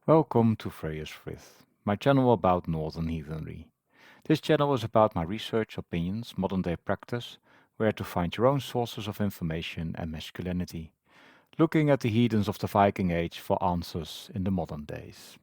Welcome to Freya's Frith, my channel about Northern Heathenry. This channel is about my research, opinions, modern day practice, where to find your own sources of information and masculinity, looking at the heathens of the Viking Age for answers in the modern days.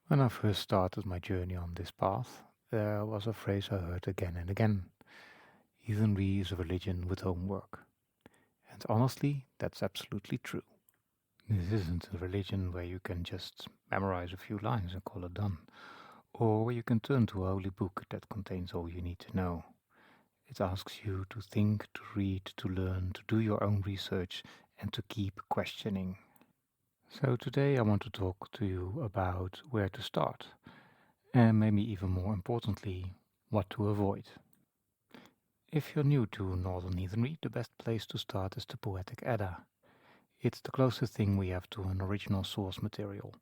When I first started my journey on this path, there was a phrase I heard again and again. Heathenry is a religion with homework. And honestly, that's absolutely true. This isn't a religion where you can just memorize a few lines and call it done, or where you can turn to a holy book that contains all you need to know. It asks you to think, to read, to learn, to do your own research, and to keep questioning. So today I want to talk to you about where to start, and maybe even more importantly, what to avoid. If you're new to Northern Heathenry, the best place to start is the Poetic Edda. It's the closest thing we have to an original source material,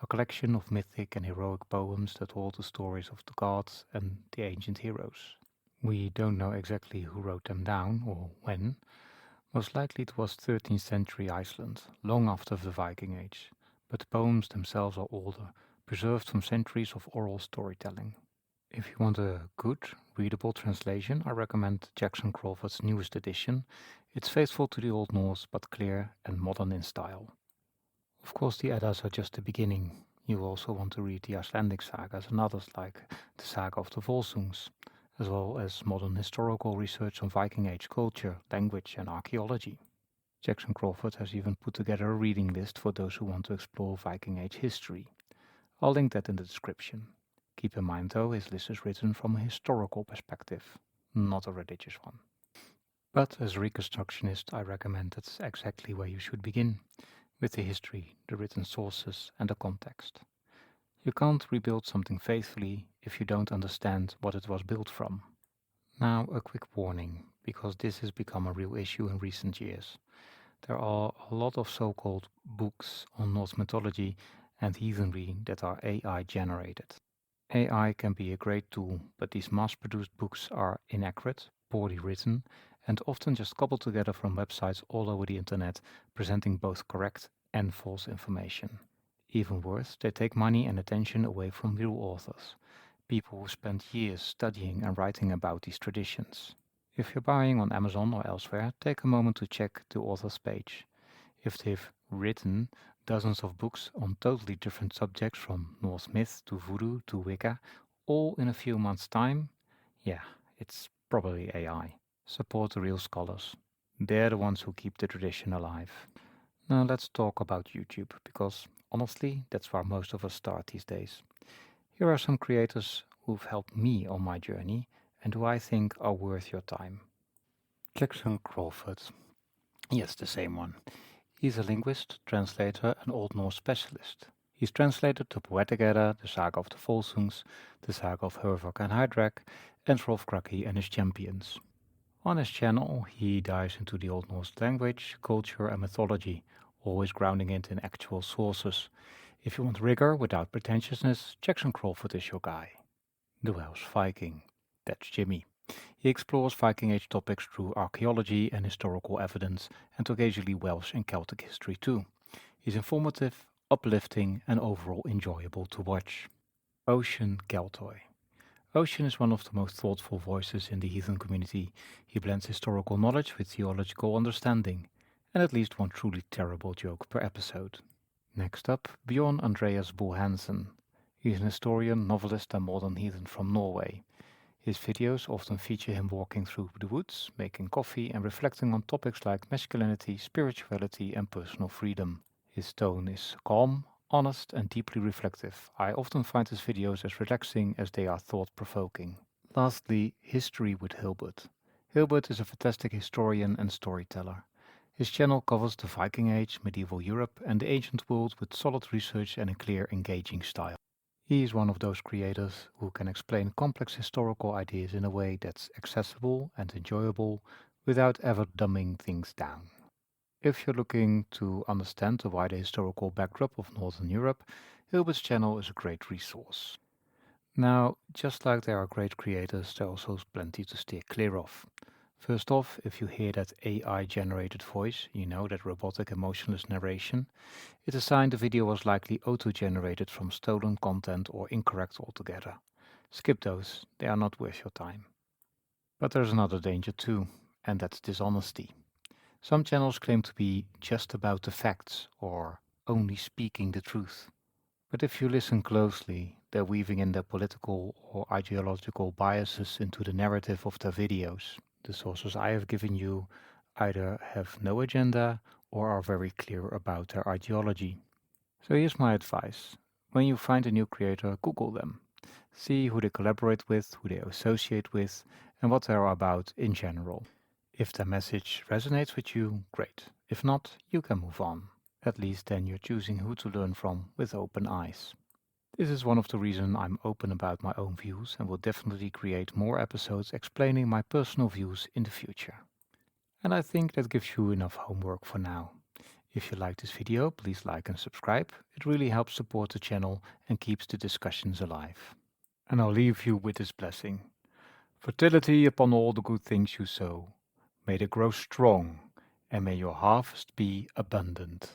a collection of mythic and heroic poems that hold the stories of the gods and the ancient heroes. We don't know exactly who wrote them down or when. Most likely it was 13th century Iceland, long after the Viking Age, but the poems themselves are older, preserved from centuries of oral storytelling. If you want a good, readable translation, I recommend Jackson Crawford's newest edition. It's faithful to the Old Norse but clear and modern in style. Of course, the Eddas are just the beginning. You also want to read the Icelandic sagas and others like the Saga of the Volsungs, as well as modern historical research on Viking Age culture, language, and archaeology. Jackson Crawford has even put together a reading list for those who want to explore Viking Age history. I'll link that in the description. Keep in mind though, his list is written from a historical perspective, not a religious one. But as a reconstructionist, I recommend that's exactly where you should begin, with the history, the written sources, and the context. You can't rebuild something faithfully if you don't understand what it was built from. Now, a quick warning, because this has become a real issue in recent years. There are a lot of so called books on Norse mythology and heathenry that are AI generated. AI can be a great tool, but these mass produced books are inaccurate, poorly written, and often just cobbled together from websites all over the internet presenting both correct and false information. Even worse, they take money and attention away from real authors, people who spent years studying and writing about these traditions. If you're buying on Amazon or elsewhere, take a moment to check the author's page. If they've written dozens of books on totally different subjects from Norse myth to voodoo to Wicca, all in a few months' time, yeah, it's probably AI. Support the real scholars. They're the ones who keep the tradition alive. Now let's talk about YouTube, because honestly, that's where most of us start these days. Here are some creators who've helped me on my journey and who I think are worth your time. Jackson Crawford. Yes, the same one. He's a linguist, translator, and Old Norse specialist. He's translated the Poetic Edda, the Saga of the Volsungs, the Saga of Hervok and Hydrak, and Hrolfkraki and his champions. On his channel, he dives into the Old Norse language, culture, and mythology, always grounding it in actual sources. If you want rigor without pretentiousness, Jackson Crawford is your guy. The Welsh Viking. That's Jimmy. He explores Viking Age topics through archaeology and historical evidence, and occasionally Welsh and Celtic history too. He's informative, uplifting, and overall enjoyable to watch. Ocean Keltoy. Ocean is one of the most thoughtful voices in the heathen community. He blends historical knowledge with theological understanding, and at least one truly terrible joke per episode. Next up, Bjorn Andreas Bo Hansen. He's an historian, novelist, and modern heathen from Norway. His videos often feature him walking through the woods, making coffee, and reflecting on topics like masculinity, spirituality, and personal freedom. His tone is calm, honest, and deeply reflective. I often find his videos as relaxing as they are thought-provoking. Lastly, History with Hilbert. Hilbert is a fantastic historian and storyteller. His channel covers the Viking Age, medieval Europe, and the ancient world with solid research and a clear, engaging style. He is one of those creators who can explain complex historical ideas in a way that's accessible and enjoyable without ever dumbing things down. If you're looking to understand the wider historical backdrop of Northern Europe, Hilbert's channel is a great resource. Now, just like there are great creators, there are also plenty to steer clear of. First off, if you hear that AI generated voice, you know that robotic emotionless narration, it's a sign the video was likely auto generated from stolen content or incorrect altogether. Skip those, they are not worth your time. But there's another danger too, and that's dishonesty. Some channels claim to be just about the facts or only speaking the truth. But if you listen closely, they're weaving in their political or ideological biases into the narrative of their videos. The sources I have given you either have no agenda or are very clear about their ideology. So here's my advice. When you find a new creator, Google them. See who they collaborate with, who they associate with, and what they're about in general. If the message resonates with you, great. If not, you can move on. At least then you're choosing who to learn from with open eyes. This is one of the reasons I'm open about my own views and will definitely create more episodes explaining my personal views in the future. And I think that gives you enough homework for now. If you like this video, please like and subscribe. It really helps support the channel and keeps the discussions alive. And I'll leave you with this blessing. Fertility upon all the good things you sow. May they grow strong, and may your harvest be abundant.